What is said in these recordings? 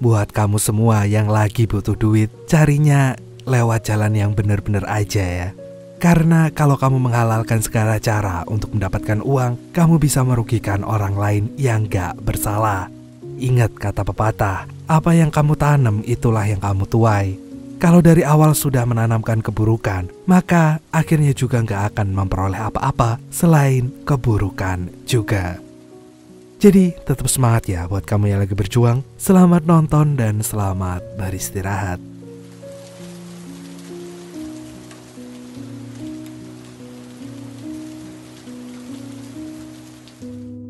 buat kamu semua yang lagi butuh duit, carinya lewat jalan yang bener-bener aja ya. Karena kalau kamu menghalalkan segala cara untuk mendapatkan uang, kamu bisa merugikan orang lain yang gak bersalah. Ingat kata pepatah, apa yang kamu tanam itulah yang kamu tuai. Kalau dari awal sudah menanamkan keburukan, maka akhirnya juga gak akan memperoleh apa-apa selain keburukan juga. Jadi tetap semangat ya buat kamu yang lagi berjuang. Selamat nonton dan selamat beristirahat.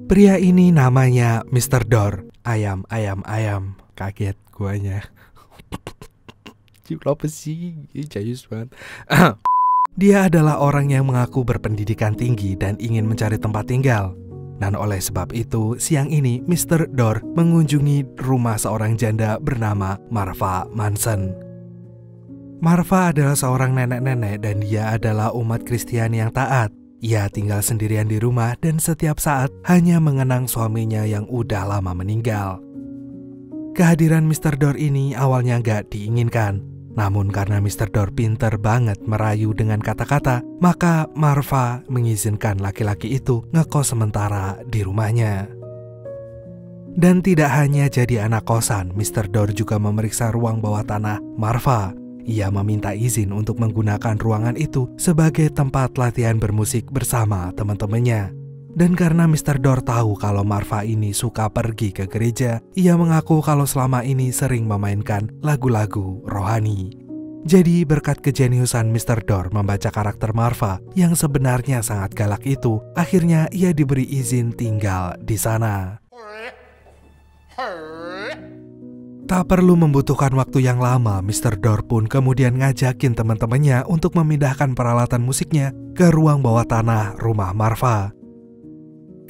Pria ini namanya Mr. Door. Ayam. Kaget guanya. Apa sih? Jayus banget. Dia adalah orang yang mengaku berpendidikan tinggi dan ingin mencari tempat tinggal. Dan oleh sebab itu, siang ini Mr. Door mengunjungi rumah seorang janda bernama Marva Manson. Marva adalah seorang nenek-nenek dan dia adalah umat Kristiani yang taat. Ia tinggal sendirian di rumah dan setiap saat hanya mengenang suaminya yang udah lama meninggal. Kehadiran Mr. Door ini awalnya gak diinginkan. Namun karena Mr. Door pinter banget merayu dengan kata-kata, maka Marva mengizinkan laki-laki itu ngekos sementara di rumahnya. Dan tidak hanya jadi anak kosan, Mr. Door juga memeriksa ruang bawah tanah Marva. Ia meminta izin untuk menggunakan ruangan itu sebagai tempat latihan bermusik bersama teman-temannya. Dan karena Mr. Door tahu kalau Marva ini suka pergi ke gereja, ia mengaku kalau selama ini sering memainkan lagu-lagu rohani. Jadi berkat kejeniusan Mr. Door membaca karakter Marva yang sebenarnya sangat galak itu, akhirnya ia diberi izin tinggal di sana. Tak perlu membutuhkan waktu yang lama, Mr. Door pun kemudian ngajakin teman-temannya untuk memindahkan peralatan musiknya ke ruang bawah tanah rumah Marva.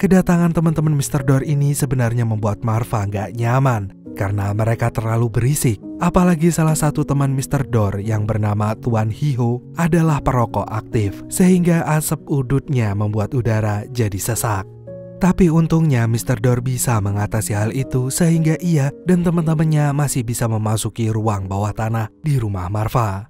Kedatangan teman-teman Mr. Door ini sebenarnya membuat Marva gak nyaman karena mereka terlalu berisik. Apalagi salah satu teman Mr. Door yang bernama Tuan Hiho adalah perokok aktif, sehingga asap udutnya membuat udara jadi sesak. Tapi untungnya Mr. Door bisa mengatasi hal itu sehingga ia dan teman-temannya masih bisa memasuki ruang bawah tanah di rumah Marva.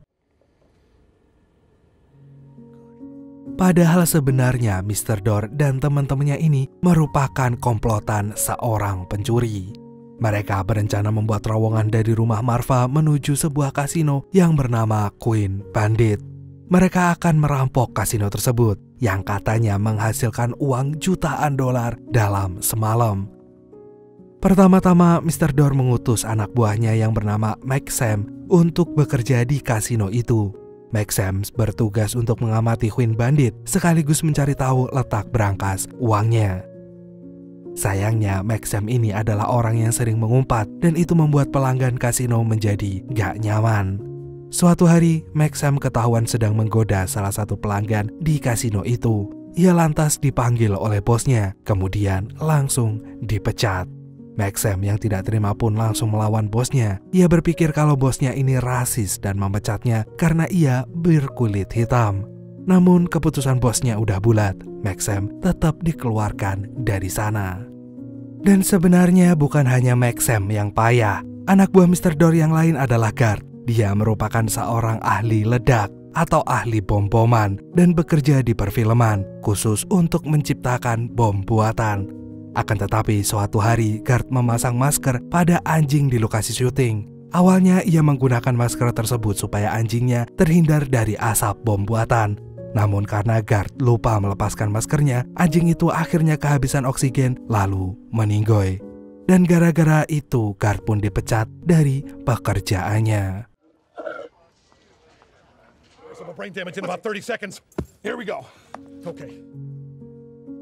Padahal sebenarnya Mr. Door dan teman-temannya ini merupakan komplotan seorang pencuri. Mereka berencana membuat terowongan dari rumah Marva menuju sebuah kasino yang bernama Queen Bandit. Mereka akan merampok kasino tersebut yang katanya menghasilkan uang jutaan dolar dalam semalam. Pertama-tama Mr. Door mengutus anak buahnya yang bernama Maxim untuk bekerja di kasino itu. Maxim bertugas untuk mengamati Queen Bandit sekaligus mencari tahu letak berangkas uangnya. Sayangnya Maxim ini adalah orang yang sering mengumpat dan itu membuat pelanggan kasino menjadi gak nyaman. Suatu hari Maxim ketahuan sedang menggoda salah satu pelanggan di kasino itu. Ia lantas dipanggil oleh bosnya, kemudian langsung dipecat. Maxim yang tidak terima pun langsung melawan bosnya. Ia berpikir kalau bosnya ini rasis dan memecatnya karena ia berkulit hitam. Namun keputusan bosnya udah bulat. Maxim tetap dikeluarkan dari sana. Dan sebenarnya bukan hanya Maxim yang payah. Anak buah Mr. Door yang lain adalah Gart. Dia merupakan seorang ahli ledak atau ahli bom-boman dan bekerja di perfilman khusus untuk menciptakan bom buatan. Akan tetapi suatu hari Gart memasang masker pada anjing di lokasi syuting. Awalnya ia menggunakan masker tersebut supaya anjingnya terhindar dari asap bom buatan. Namun karena Gart lupa melepaskan maskernya, anjing itu akhirnya kehabisan oksigen lalu meninggoy. Dan gara-gara itu Gart pun dipecat dari pekerjaannya.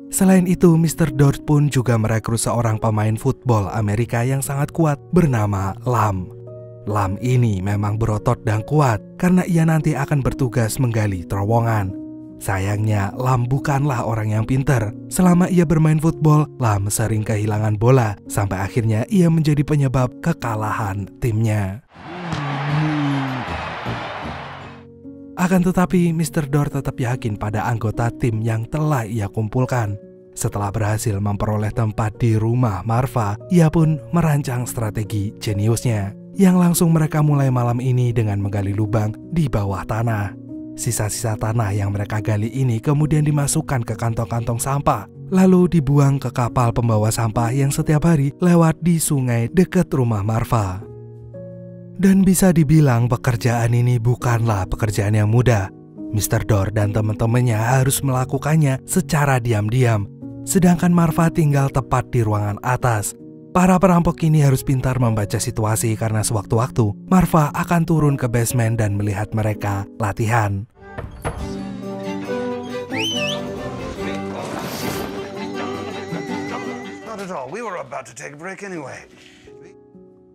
Selain itu, Mr. Door pun juga merekrut seorang pemain football Amerika yang sangat kuat bernama Lam. Lam ini memang berotot dan kuat karena ia nanti akan bertugas menggali terowongan. Sayangnya, Lam bukanlah orang yang pintar. Selama ia bermain football, Lam sering kehilangan bola sampai akhirnya ia menjadi penyebab kekalahan timnya. Akan tetapi Mr. Door tetap yakin pada anggota tim yang telah ia kumpulkan. Setelah berhasil memperoleh tempat di rumah Marva, ia pun merancang strategi jeniusnya, yang langsung mereka mulai malam ini dengan menggali lubang di bawah tanah. Sisa-sisa tanah yang mereka gali ini kemudian dimasukkan ke kantong-kantong sampah, lalu dibuang ke kapal pembawa sampah yang setiap hari lewat di sungai dekat rumah Marva. Dan bisa dibilang pekerjaan ini bukanlah pekerjaan yang mudah. Mr. Door dan teman-temannya harus melakukannya secara diam-diam, sedangkan Marva tinggal tepat di ruangan atas. Para perampok ini harus pintar membaca situasi karena sewaktu-waktu Marva akan turun ke basement dan melihat mereka latihan. Not at all. We were about to take a break anyway.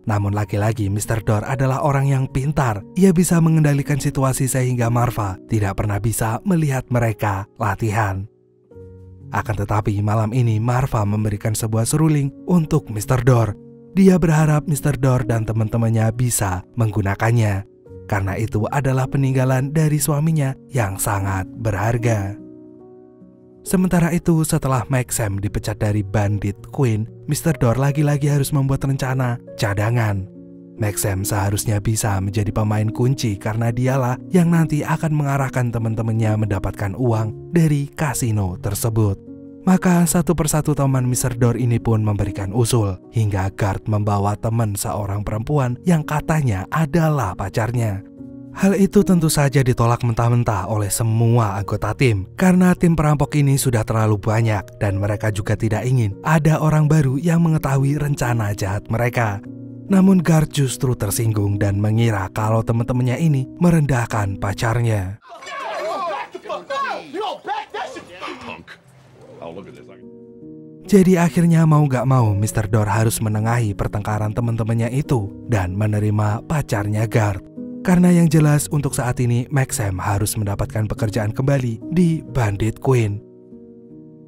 Namun lagi-lagi Mr. Door adalah orang yang pintar. Ia bisa mengendalikan situasi sehingga Marva tidak pernah bisa melihat mereka latihan. Akan tetapi malam ini Marva memberikan sebuah seruling untuk Mr. Door. Dia berharap Mr. Door dan teman-temannya bisa menggunakannya, karena itu adalah peninggalan dari suaminya yang sangat berharga. Sementara itu, setelah Maxim dipecat dari Bandit Queen, Mr. Door lagi-lagi harus membuat rencana cadangan. Maxim seharusnya bisa menjadi pemain kunci karena dialah yang nanti akan mengarahkan teman-temannya mendapatkan uang dari kasino tersebut. Maka satu persatu teman Mr. Door ini pun memberikan usul, hingga Guard membawa teman seorang perempuan yang katanya adalah pacarnya. Hal itu tentu saja ditolak mentah-mentah oleh semua anggota tim, karena tim perampok ini sudah terlalu banyak dan mereka juga tidak ingin ada orang baru yang mengetahui rencana jahat mereka. Namun Guard justru tersinggung dan mengira kalau teman-temannya ini merendahkan pacarnya. Jadi akhirnya mau gak mau Mr. Door harus menengahi pertengkaran teman-temannya itu dan menerima pacarnya Guard. Karena yang jelas untuk saat ini Maxim harus mendapatkan pekerjaan kembali di Bandit Queen.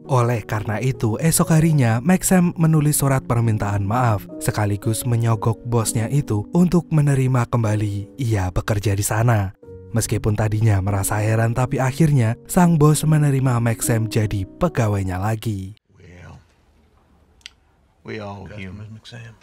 Oleh karena itu esok harinya Maxim menulis surat permintaan maaf sekaligus menyogok bosnya itu untuk menerima kembali ia bekerja di sana. Meskipun tadinya merasa heran tapi akhirnya sang bos menerima Maxim jadi pegawainya lagi. We all human, Maxim.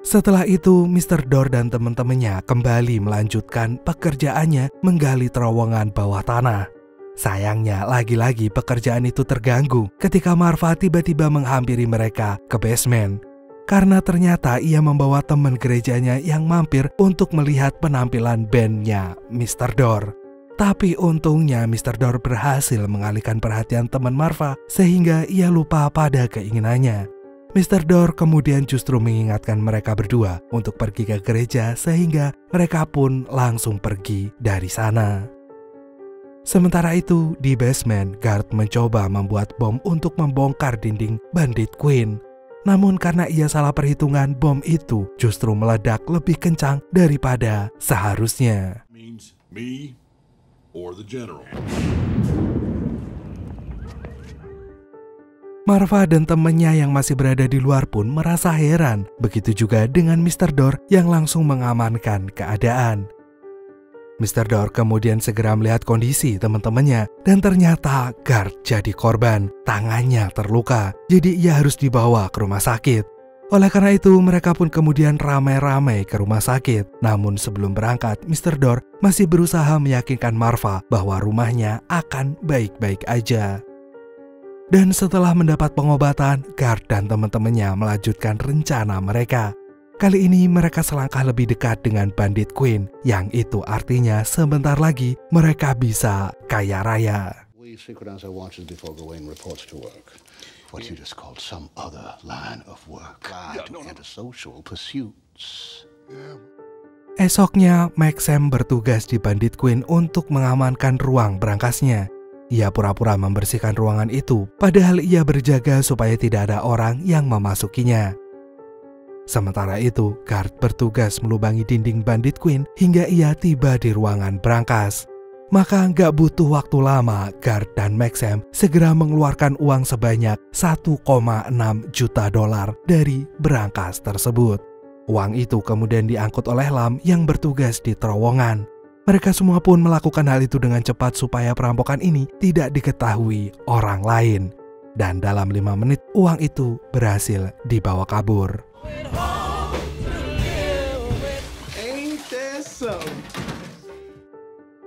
Setelah itu, Mr. Door dan teman-temannya kembali melanjutkan pekerjaannya menggali terowongan bawah tanah. Sayangnya, lagi-lagi pekerjaan itu terganggu ketika Marva tiba-tiba menghampiri mereka ke basement. Karena ternyata ia membawa teman gerejanya yang mampir untuk melihat penampilan bandnya Mr. Door. Tapi untungnya Mr. Door berhasil mengalihkan perhatian teman Marva sehingga ia lupa pada keinginannya. Mr. Door kemudian justru mengingatkan mereka berdua untuk pergi ke gereja sehingga mereka pun langsung pergi dari sana. Sementara itu, di basement, Guard mencoba membuat bom untuk membongkar dinding Bandit Queen. Namun karena ia salah perhitungan, bom itu justru meledak lebih kencang daripada seharusnya. Means me or the general. Marva dan temannya yang masih berada di luar pun merasa heran. Begitu juga dengan Mr. Door yang langsung mengamankan keadaan. Mr. Door kemudian segera melihat kondisi teman-temannya dan ternyata Guard jadi korban. Tangannya terluka, jadi ia harus dibawa ke rumah sakit. Oleh karena itu mereka pun kemudian ramai-ramai ke rumah sakit. Namun sebelum berangkat, Mr. Door masih berusaha meyakinkan Marva bahwa rumahnya akan baik-baik aja. Dan setelah mendapat pengobatan, Guard dan teman-temannya melanjutkan rencana mereka. Kali ini mereka selangkah lebih dekat dengan Bandit Queen, yang itu artinya sebentar lagi mereka bisa kaya raya. We synchronize our watches before Gawain reports to work. What you just called some other line of work. Antisocial pursuits. Esoknya, Maxim bertugas di Bandit Queen untuk mengamankan ruang berangkasnya. Ia pura-pura membersihkan ruangan itu, padahal ia berjaga supaya tidak ada orang yang memasukinya. Sementara itu, Guard bertugas melubangi dinding Bandit Queen hingga ia tiba di ruangan berangkas. Maka nggak butuh waktu lama, Guard dan Maxim segera mengeluarkan uang sebanyak 1,6 juta dolar dari berangkas tersebut. Uang itu kemudian diangkut oleh Lam yang bertugas di terowongan. Mereka semua pun melakukan hal itu dengan cepat supaya perampokan ini tidak diketahui orang lain. Dan dalam 5 menit uang itu berhasil dibawa kabur.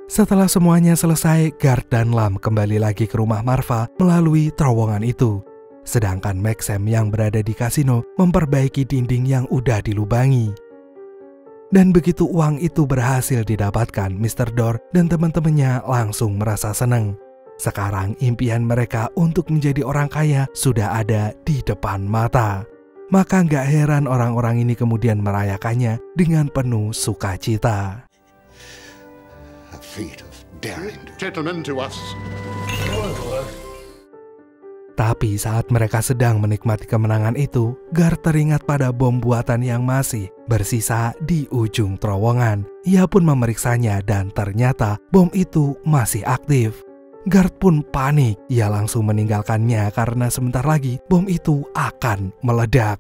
Setelah semuanya selesai, Guard dan Lam kembali lagi ke rumah Marva melalui terowongan itu. Sedangkan Maxim yang berada di kasino memperbaiki dinding yang udah dilubangi. Dan begitu uang itu berhasil didapatkan, Mr. Door dan teman-temannya langsung merasa senang. Sekarang impian mereka untuk menjadi orang kaya sudah ada di depan mata. Maka nggak heran orang-orang ini kemudian merayakannya dengan penuh sukacita. A feat of daring. Gentlemen, to us. Tapi saat mereka sedang menikmati kemenangan itu, Guard teringat pada bom buatan yang masih bersisa di ujung terowongan. Ia pun memeriksanya dan ternyata bom itu masih aktif. Guard pun panik. Ia langsung meninggalkannya karena sebentar lagi bom itu akan meledak.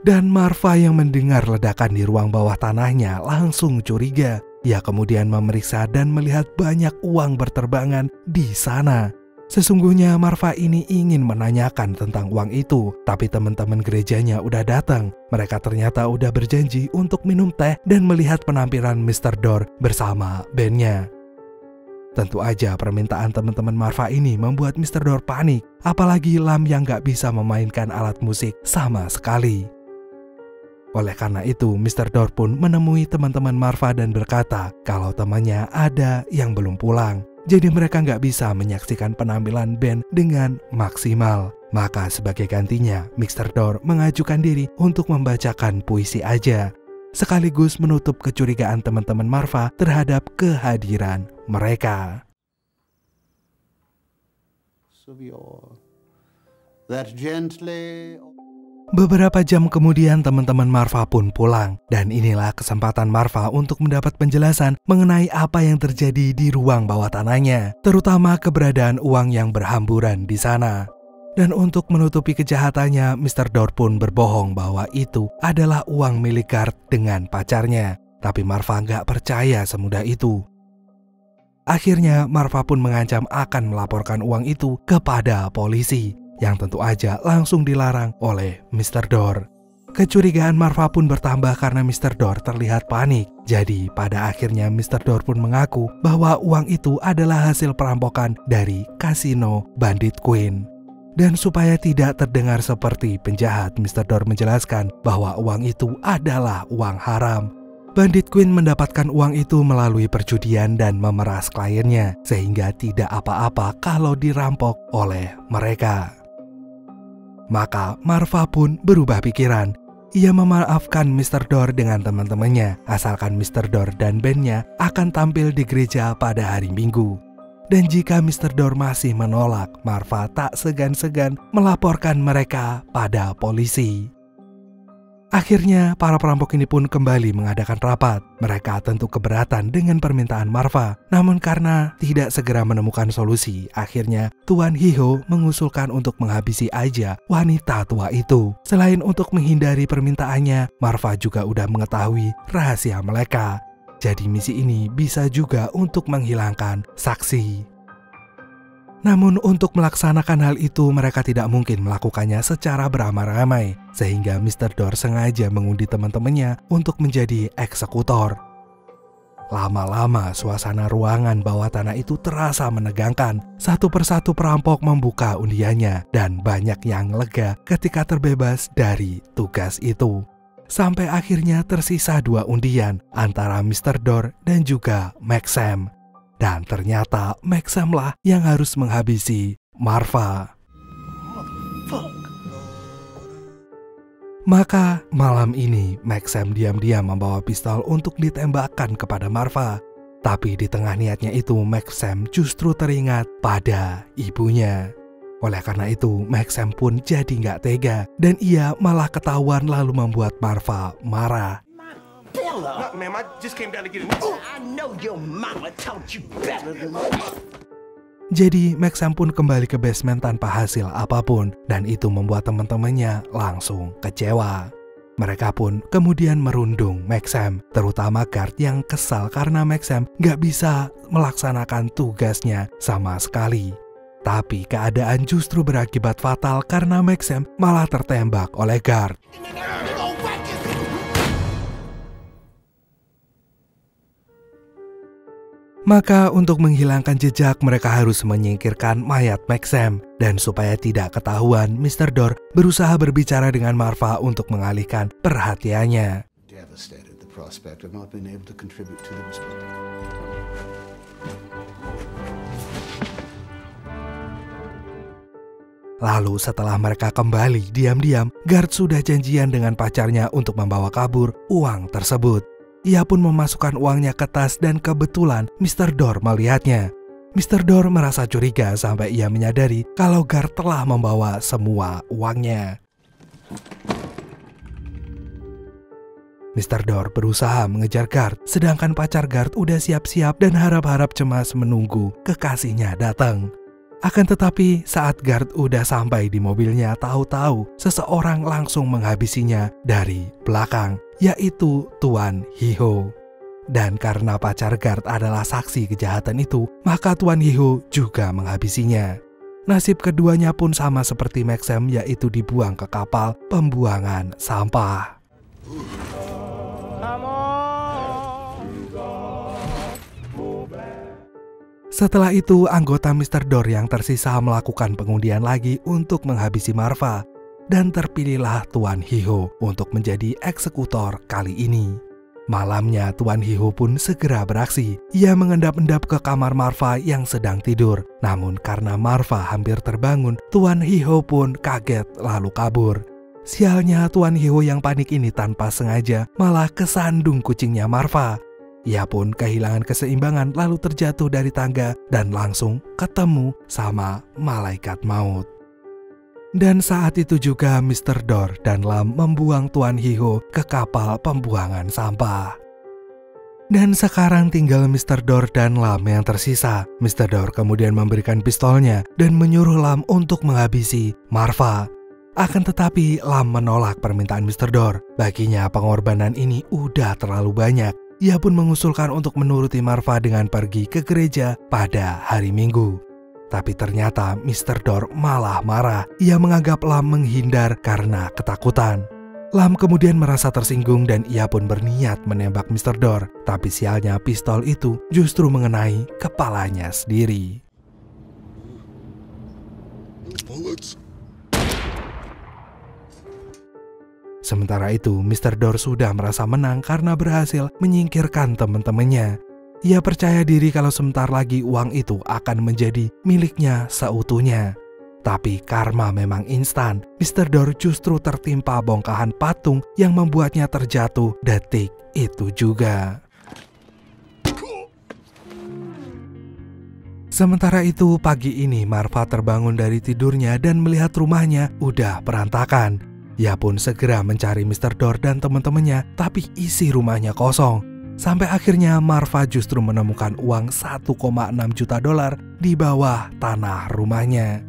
Dan Marva yang mendengar ledakan di ruang bawah tanahnya langsung curiga. Ia kemudian memeriksa dan melihat banyak uang berterbangan di sana. Sesungguhnya Marva ini ingin menanyakan tentang uang itu, tapi teman-teman gerejanya udah datang. Mereka ternyata udah berjanji untuk minum teh dan melihat penampilan Mr. Door bersama bandnya. Tentu aja permintaan teman-teman Marva ini membuat Mr. Door panik, apalagi Lam yang gak bisa memainkan alat musik sama sekali. Oleh karena itu, Mr. Door pun menemui teman-teman Marva dan berkata kalau temannya ada yang belum pulang. Jadi mereka nggak bisa menyaksikan penampilan band dengan maksimal. Maka sebagai gantinya, Mr. Door mengajukan diri untuk membacakan puisi aja. Sekaligus menutup kecurigaan teman-teman Marva terhadap kehadiran mereka. That gently... Beberapa jam kemudian teman-teman Marva pun pulang. Dan inilah kesempatan Marva untuk mendapat penjelasan mengenai apa yang terjadi di ruang bawah tanahnya. Terutama keberadaan uang yang berhamburan di sana. Dan untuk menutupi kejahatannya, Mr. Door pun berbohong bahwa itu adalah uang milik Guard dengan pacarnya. Tapi Marva nggak percaya semudah itu. Akhirnya Marva pun mengancam akan melaporkan uang itu kepada polisi. Yang tentu aja langsung dilarang oleh Mr. Door. Kecurigaan Marva pun bertambah karena Mr. Door terlihat panik. Jadi pada akhirnya Mr. Door pun mengaku bahwa uang itu adalah hasil perampokan dari kasino Bandit Queen. Dan supaya tidak terdengar seperti penjahat, Mr. Door menjelaskan bahwa uang itu adalah uang haram. Bandit Queen mendapatkan uang itu melalui perjudian dan memeras kliennya, sehingga tidak apa-apa kalau dirampok oleh mereka. Maka Marva pun berubah pikiran. Ia memaafkan Mr. Door dengan teman-temannya, asalkan Mr. Door dan bandnya akan tampil di gereja pada hari Minggu. Dan jika Mr. Door masih menolak, Marva tak segan-segan melaporkan mereka pada polisi. Akhirnya para perampok ini pun kembali mengadakan rapat. Mereka tentu keberatan dengan permintaan Marva. Namun karena tidak segera menemukan solusi, akhirnya Tuan Hiho mengusulkan untuk menghabisi aja wanita tua itu. Selain untuk menghindari permintaannya, Marva juga udah mengetahui rahasia mereka. Jadi misi ini bisa juga untuk menghilangkan saksi. Namun untuk melaksanakan hal itu mereka tidak mungkin melakukannya secara beramai-ramai, sehingga Mr. Door sengaja mengundi teman-temannya untuk menjadi eksekutor. Lama-lama suasana ruangan bawah tanah itu terasa menegangkan. Satu persatu perampok membuka undiannya dan banyak yang lega ketika terbebas dari tugas itu. Sampai akhirnya tersisa 2 undian antara Mr. Door dan juga Maxim. Dan ternyata Maxim lah yang harus menghabisi Marva. Maka malam ini Maxim diam-diam membawa pistol untuk ditembakkan kepada Marva. Tapi di tengah niatnya itu Maxim justru teringat pada ibunya. Oleh karena itu Maxim pun jadi nggak tega dan ia malah ketahuan lalu membuat Marva marah. Look, ma'am, I just came down to get a I know your mama taught you better than that. Jadi Maxim pun kembali ke basement tanpa hasil apapun, dan itu membuat teman-temannya langsung kecewa. Mereka pun kemudian merundung Maxim, terutama guard yang kesal karena Maxim gak bisa melaksanakan tugasnya sama sekali. Tapi keadaan justru berakibat fatal karena Maxim malah tertembak oleh guard. Maka untuk menghilangkan jejak mereka harus menyingkirkan mayat Maxim. Dan supaya tidak ketahuan, Mr. Door berusaha berbicara dengan Marva untuk mengalihkan perhatiannya. Devastated the prospect of not being able to contribute to the response. Lalu setelah mereka kembali diam-diam, guard sudah janjian dengan pacarnya untuk membawa kabur uang tersebut. Ia pun memasukkan uangnya ke tas dan kebetulan Mr. Door melihatnya. Mr. Door merasa curiga sampai ia menyadari kalau guard telah membawa semua uangnya. Mr. Door berusaha mengejar guard, sedangkan pacar guard udah siap-siap dan harap-harap cemas menunggu kekasihnya datang. Akan tetapi saat guard udah sampai di mobilnya, tahu-tahu seseorang langsung menghabisinya dari belakang, yaitu Tuan Hiho. Dan karena pacar guard adalah saksi kejahatan itu, maka Tuan Hiho juga menghabisinya. Nasib keduanya pun sama seperti Maxim, yaitu dibuang ke kapal pembuangan sampah. Setelah itu, anggota Mr. Door yang tersisa melakukan pengundian lagi untuk menghabisi Marva. Dan terpilihlah Tuan Hiho untuk menjadi eksekutor kali ini. Malamnya Tuan Hiho pun segera beraksi. Ia mengendap-endap ke kamar Marva yang sedang tidur. Namun karena Marva hampir terbangun, Tuan Hiho pun kaget lalu kabur. Sialnya Tuan Hiho yang panik ini tanpa sengaja malah kesandung kucingnya Marva. Ia pun kehilangan keseimbangan lalu terjatuh dari tangga dan langsung ketemu sama malaikat maut. Dan saat itu juga Mr. Door dan Lam membuang Tuan Hiho ke kapal pembuangan sampah. Dan sekarang tinggal Mr. Door dan Lam yang tersisa. Mr. Door kemudian memberikan pistolnya dan menyuruh Lam untuk menghabisi Marva. Akan tetapi Lam menolak permintaan Mr. Door. Baginya pengorbanan ini udah terlalu banyak. Ia pun mengusulkan untuk menuruti Marva dengan pergi ke gereja pada hari Minggu. Tapi ternyata Mr. Door malah marah. Ia menganggap Lam menghindar karena ketakutan. Lam kemudian merasa tersinggung dan ia pun berniat menembak Mr. Door. Tapi sialnya pistol itu justru mengenai kepalanya sendiri. Sementara itu, Mr. Door sudah merasa menang karena berhasil menyingkirkan teman-temannya. Ia percaya diri kalau sebentar lagi uang itu akan menjadi miliknya seutuhnya. Tapi karma memang instan. Mr. Door justru tertimpa bongkahan patung yang membuatnya terjatuh detik itu juga. Sementara itu, pagi ini Marva terbangun dari tidurnya dan melihat rumahnya udah berantakan. Ia pun segera mencari Mr. Door dan teman-temannya, tapi isi rumahnya kosong. Sampai akhirnya Marva justru menemukan uang 1,6 juta dolar di bawah tanah rumahnya.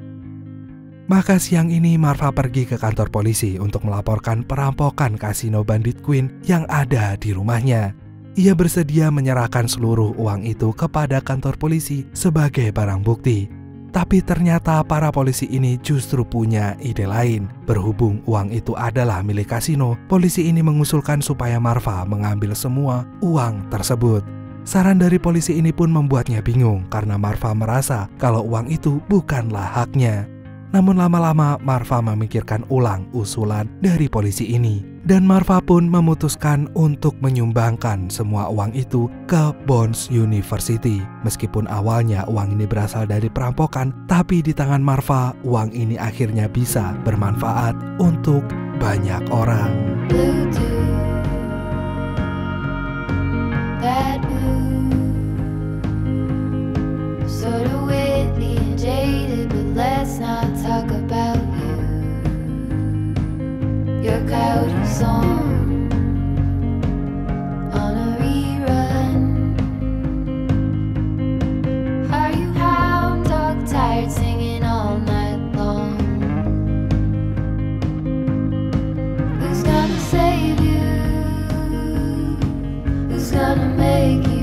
Maka siang ini Marva pergi ke kantor polisi untuk melaporkan perampokan kasino Bandit Queen yang ada di rumahnya. Ia bersedia menyerahkan seluruh uang itu kepada kantor polisi sebagai barang bukti. Tapi ternyata para polisi ini justru punya ide lain. Berhubung uang itu adalah milik kasino, polisi ini mengusulkan supaya Marva mengambil semua uang tersebut. Saran dari polisi ini pun membuatnya bingung karena Marva merasa kalau uang itu bukanlah haknya. Namun lama-lama Marva memikirkan ulang usulan dari polisi ini. Dan Marva pun memutuskan untuk menyumbangkan semua uang itu ke Bonds University. Meskipun awalnya uang ini berasal dari perampokan, tapi di tangan Marva uang ini akhirnya bisa bermanfaat untuk banyak orang. Your coyote song on a rerun. Are you hound dog gonna make